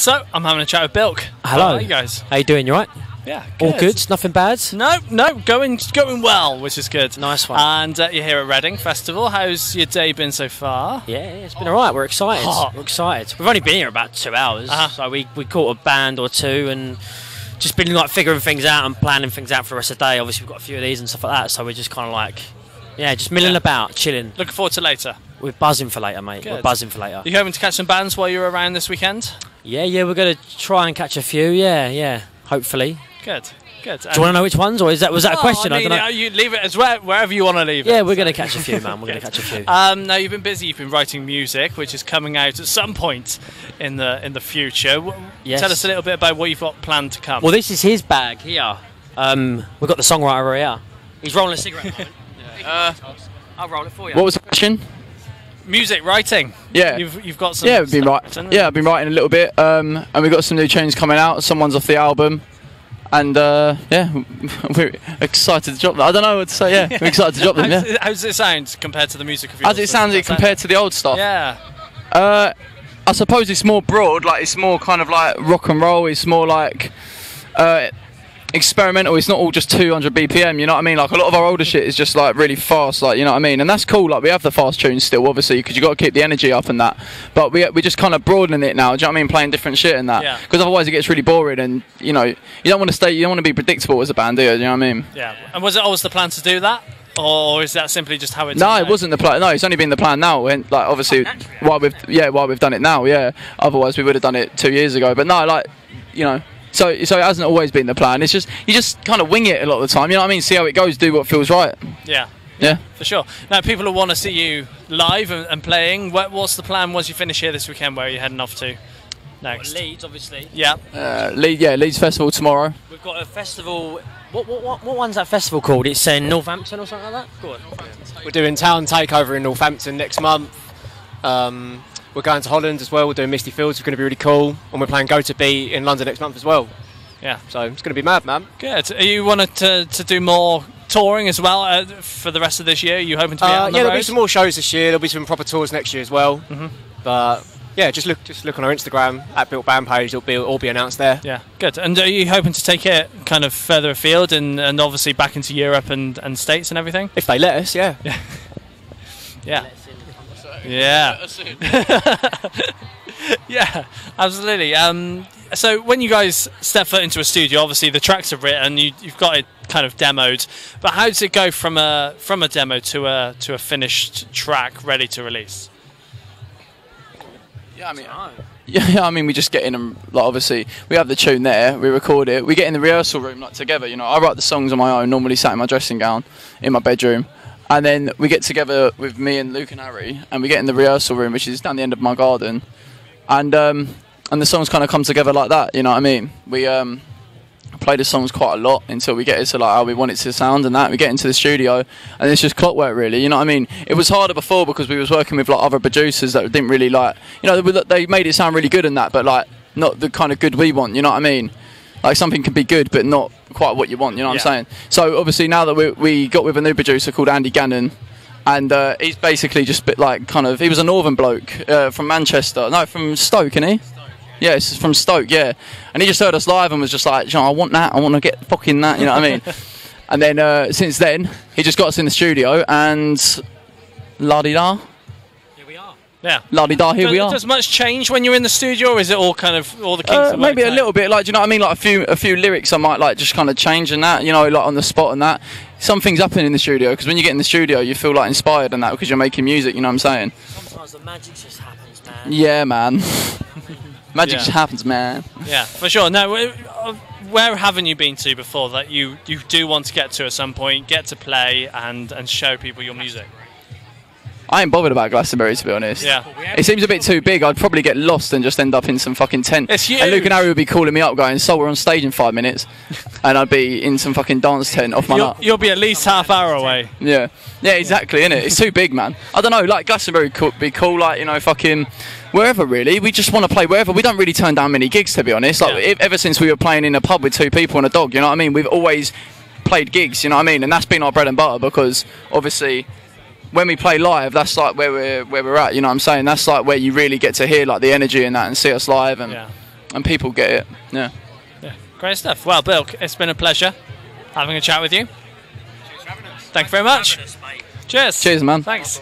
So, I'm having a chat with BILK. Hello. How are you guys? How you doing? You right? Yeah, good. All good? Nothing bad? No, going well, which is good. Nice one. And you're here at Reading Festival. How's your day been so far? Yeah, it's been alright. We're excited. Hot. We're excited. We've only been here about 2 hours, so we caught a band or two and just been like figuring things out and planning things out for the rest of the day. Obviously, we've got a few of these and stuff like that, so we're just kind of like, yeah, just milling about, chilling. Looking forward to later. We're buzzing for later, mate. Good. We're buzzing for later. You hoping to catch some bands while you're around this weekend? Yeah, we're going to try and catch a few. Yeah, hopefully. Good. Do you want to know which ones, or was that a question? I mean, don't know. you leave it as wherever you want to leave it. Yeah, we're going to catch a few, man. We're going to catch a few. Now you've been busy. You've been writing music, which is coming out at some point in the future. Yes. Tell us a little bit about what you've got planned to come. Well, this is his bag here. We've got the songwriter over here. He's rolling a cigarette. I'll roll it for you. What was the question? Music writing. Yeah. You've got some. Yeah, I've been written. I've been writing a little bit, and we've got some new tunes coming out. Someone's off the album, and yeah, we're excited to drop them. I don't know what to say. Yeah, we're excited to drop them. Yeah. How does it sound compared to the music of yours? As it sounds compared to the old stuff. Yeah. I suppose it's more broad. Like it's more kind of like rock and roll. It's more like experimental. It's not all just 200 BPM, you know what I mean? Like a lot of our older shit is just like really fast, like, you know what I mean? And that's cool. Like we have the fast tunes still, obviously, because you got to keep the energy up and that. But we're just kind of broadening it now. Do you know what I mean? Playing different shit and that. Yeah. Because otherwise it gets really boring, and you know, you don't want to be predictable as a band, do you? Do you know what I mean? Yeah. And was it always the plan to do that, or is that simply just how it's? No, it wasn't the plan. No, it's only been the plan now. And like obviously, while we've done it now, yeah. Otherwise we would have done it 2 years ago. But no, like, you know. So it hasn't always been the plan. It's just you just kind of wing it a lot of the time. You know what I mean? See how it goes. Do what feels right. Yeah. Yeah. For sure. Now people will want to see you live and playing. What's the plan once you finish here this weekend? Where are you heading off to next? Leeds, obviously. Yeah. Leeds Festival tomorrow. We've got a festival. What one's that festival called? It's in Northampton or something like that. Go on. We're doing Town Takeover in Northampton next month. We're going to Holland as well. We're doing Misty Fields. It's going to be really cool. And we're playing Go To Be in London next month as well. Yeah. So it's going to be mad, man. Good. Are you wanted to do more touring as well for the rest of this year? Are you hoping to be out on the road? There'll be some more shows this year. There'll be some proper tours next year as well. Mm-hmm. But yeah, just look on our Instagram at BILK Band page. It'll all be announced there. Yeah. Good. And are you hoping to take it kind of further afield and obviously back into Europe and States and everything? If they let us, yeah. Yeah. Yeah. Yeah, absolutely. So when you guys step foot into a studio, obviously the tracks are written, you've got it kind of demoed, but how does it go from a demo to a finished track ready to release? Yeah, I mean, we just get in and like obviously we have the tune there, we record it, we get in the rehearsal room like together. You know, I write the songs on my own, normally sat in my dressing gown in my bedroom. And then we get together with me and Luke and Harry, and we get in the rehearsal room, which is down the end of my garden, and the songs kind of come together like that. You know what I mean? We play the songs quite a lot until we get it to like how we want it to sound, and that we get into the studio, and it's just clockwork, really. You know what I mean? It was harder before because we was working with like other producers that didn't really like, you know, they made it sound really good and that, but like not the kind of good we want. You know what I mean? Like something can be good, but not quite what you want. You know what I'm saying? So obviously now that we got with a new producer called Andy Gannon, and he's basically just bit like kind of, he was a northern bloke from Manchester, no, from Stoke, isn't he? Yeah, it's from Stoke, yeah. And he just heard us live and was just like, I want that, I want to get fucking that. You know what I mean? And then since then, he just got us in the studio and la-di-da. Yeah. La-di-da, here we are. Does much change when you're in the studio, or is it all kind of all the kinks? Maybe a little bit, like, do you know what I mean? Like a few lyrics I might like just kind of change and that, you know, like on the spot and that. Some things happen in the studio because when you get in the studio, you feel like inspired and that because you're making music. You know what I'm saying? Sometimes the magic just happens, man. Yeah, man. Magic just happens, man. Yeah, for sure. Now, where haven't you been to before that you do want to get to at some point, get to play and show people your music? I ain't bothered about Glastonbury, to be honest. Yeah. It seems a bit too big. I'd probably get lost and just end up in some fucking tent. It's huge. And Luke and Harry would be calling me up going, so we're on stage in 5 minutes. And I'd be in some fucking dance tent off my nut. You'll be at least half hour away. Yeah. Yeah, exactly, innit? It's too big, man. I don't know, like Glastonbury could be cool, like, you know, fucking wherever, really. We just want to play wherever. We don't really turn down many gigs, to be honest. Like, ever since we were playing in a pub with 2 people and a dog, you know what I mean? We've always played gigs, you know what I mean? And that's been our bread and butter because, obviously, when we play live, that's like where we're at, you know what I'm saying? That's like where you really get to hear like the energy and that and see us live and and people get it. Yeah. Great stuff. Well, BILK, it's been a pleasure having a chat with you. Thank you very much. Cheers. Cheers, man. Thanks.